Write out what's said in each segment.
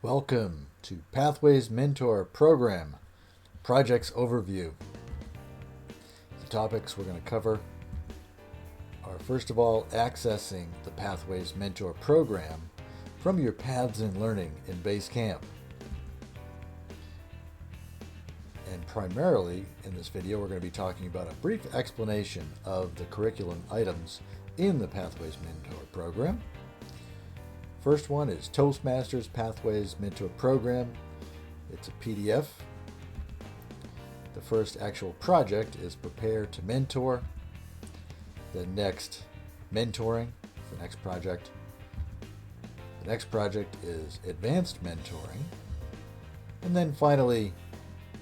Welcome to Pathways Mentor Program Projects Overview. The topics we're going to cover are, first of all, accessing the Pathways Mentor Program from your Paths in Learning in Basecamp. And primarily in this video, we're going to be talking about a brief explanation of the curriculum items in the Pathways Mentor Program. First one is Toastmasters Pathways Mentor Program. It's a PDF. The first actual project is Prepare to Mentor. The next, Mentoring, the next project. The next project is Advanced Mentoring. And then finally,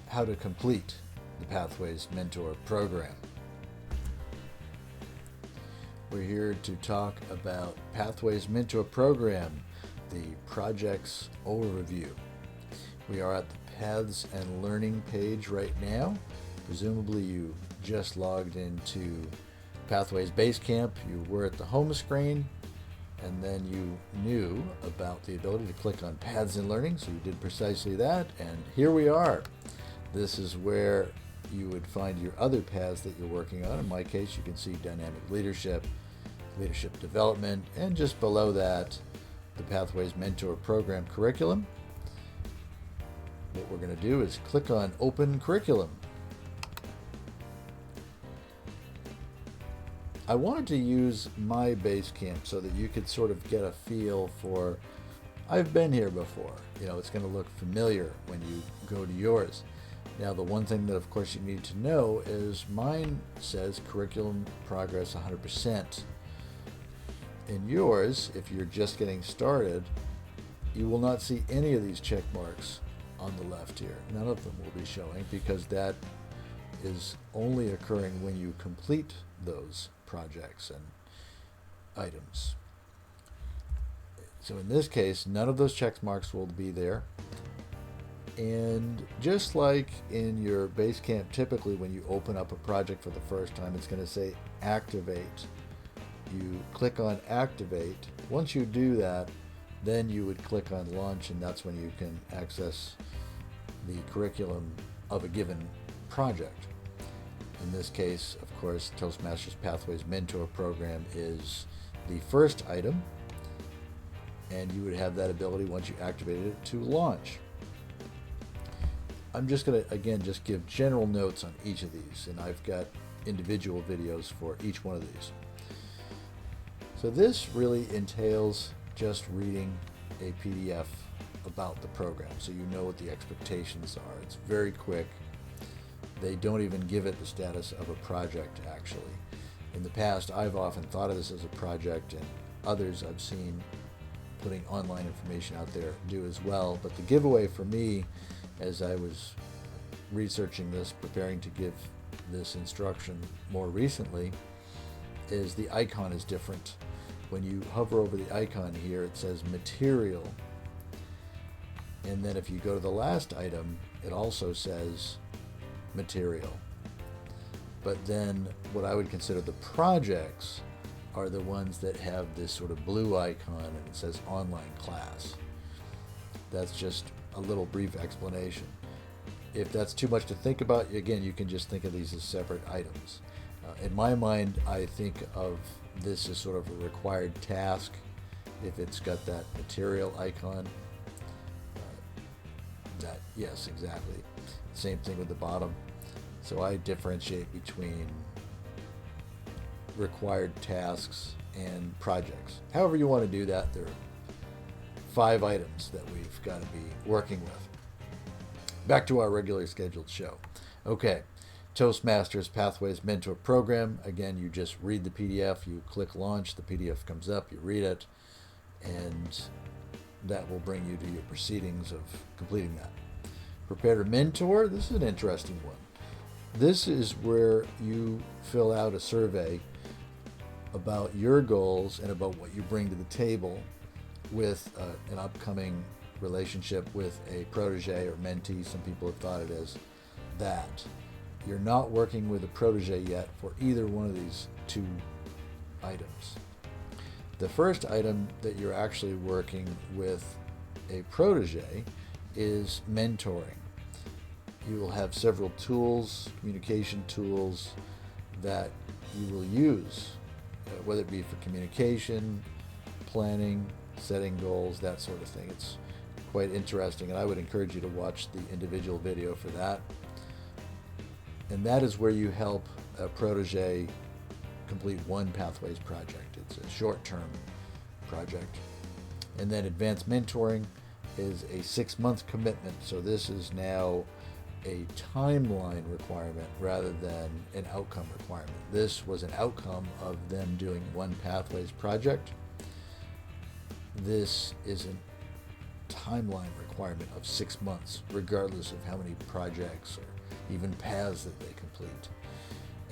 how to complete the Pathways Mentor Program. We're here to talk about Pathways Mentor Program, the project's overview. We are at the Paths and Learning page right now. Presumably you just logged into Pathways Basecamp. You were at the home screen, and then you knew about the ability to click on Paths and Learning, so you did precisely that, and here we are. This is where you would find your other paths that you're working on. In my case, you can see dynamic leadership, leadership development, and just below that, the Pathways Mentor Program curriculum. What we're going to do is click on Open Curriculum. I wanted to use my Basecamp so that you could sort of get a feel for, I've been here before. It's going to look familiar when you go to yours. Now, the one thing that, of course, you need to know is mine says curriculum progress 100%. In yours, if you're just getting started, you will not see any of these check marks on the left here. None of them will be showing because that is only occurring when you complete those projects and items. So in this case, none of those check marks will be there. And just like in your Basecamp, typically when you open up a project for the first time, it's going to say activate. You click on activate. Once you do that, then you would click on launch, and that's when you can access the curriculum of a given project. In this case, of course, Toastmasters Pathways Mentor Program is the first item, and you would have that ability once you activated it to launch. I'm just going to, again, just give general notes on each of these, and I've got individual videos for each one of these. So this really entails just reading a PDF about the program, so you know what the expectations are. It's very quick. They don't even give it the status of a project, actually. In the past, I've often thought of this as a project, and others I've seen putting online information out there do as well. But the giveaway for me, as I was researching this, preparing to give this instruction more recently, is the icon is different. When you hover over the icon here, it says material. And then if you go to the last item, it also says material. But then what I would consider the projects are the ones that have this sort of blue icon and it says online class. That's just a little brief explanation. If that's too much to think about, again, you can just think of these as separate items. In my mind, I think of this as sort of a required task if it's got that material icon. Yes, exactly. Same thing with the bottom. So I differentiate between required tasks and projects. However you want to do that, there are 5 items that we've got to be working with. Back to our regularly scheduled show. Okay, Toastmasters Pathways Mentor Program. Again, you just read the PDF, you click launch, the PDF comes up, you read it, and that will bring you to your proceedings of completing that. Prepare to Mentor. This is an interesting one. This is where you fill out a survey about your goals and about what you bring to the table with an upcoming relationship with a protege or mentee. Some people have thought it as that. You're not working with a protege yet for either one of these 2 items. The first item that you're actually working with a protege is mentoring. You will have several tools, communication tools, that you will use, whether it be for communication, planning, setting goals, that sort of thing. It's quite interesting, and I would encourage you to watch the individual video for that. And that is where you help a protege complete one Pathways project. It's a short-term project. And then advanced mentoring is a 6-month commitment. So this is now a timeline requirement rather than an outcome requirement. This was an outcome of them doing one Pathways project. This is a timeline requirement of 6 months, regardless of how many projects or even paths that they complete.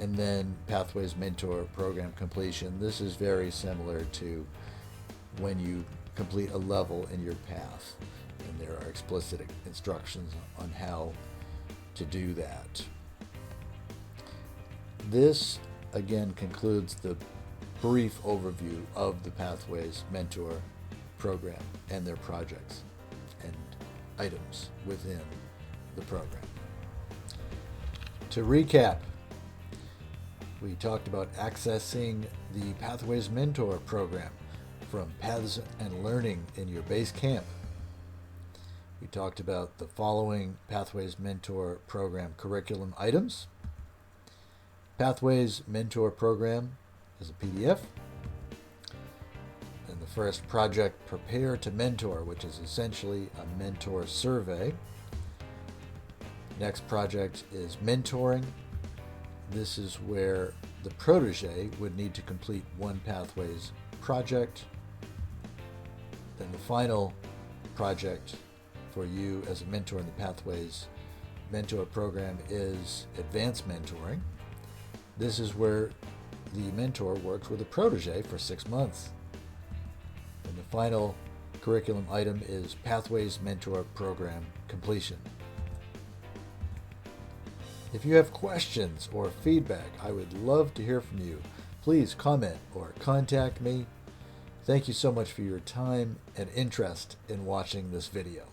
And then Pathways Mentor Program completion. This is very similar to when you complete a level in your path, and there are explicit instructions on how to do that. This again concludes the brief overview of the Pathways Mentor Program and their projects and items within the program. To recap, we talked about accessing the Pathways Mentor Program from Paths and Learning in your base camp. We talked about the following Pathways Mentor Program curriculum items. Pathways Mentor Program is a PDF. And the first project, Prepare to Mentor, which is essentially a mentor survey. Next project is Mentoring. This is where the protege would need to complete one Pathways project. Then the final project for you as a mentor in the Pathways Mentor Program is Advanced Mentoring. This is where the mentor works with a protege for 6 months. And the final curriculum item is Pathways Mentor Program completion. If you have questions or feedback, I would love to hear from you. Please comment or contact me. Thank you so much for your time and interest in watching this video.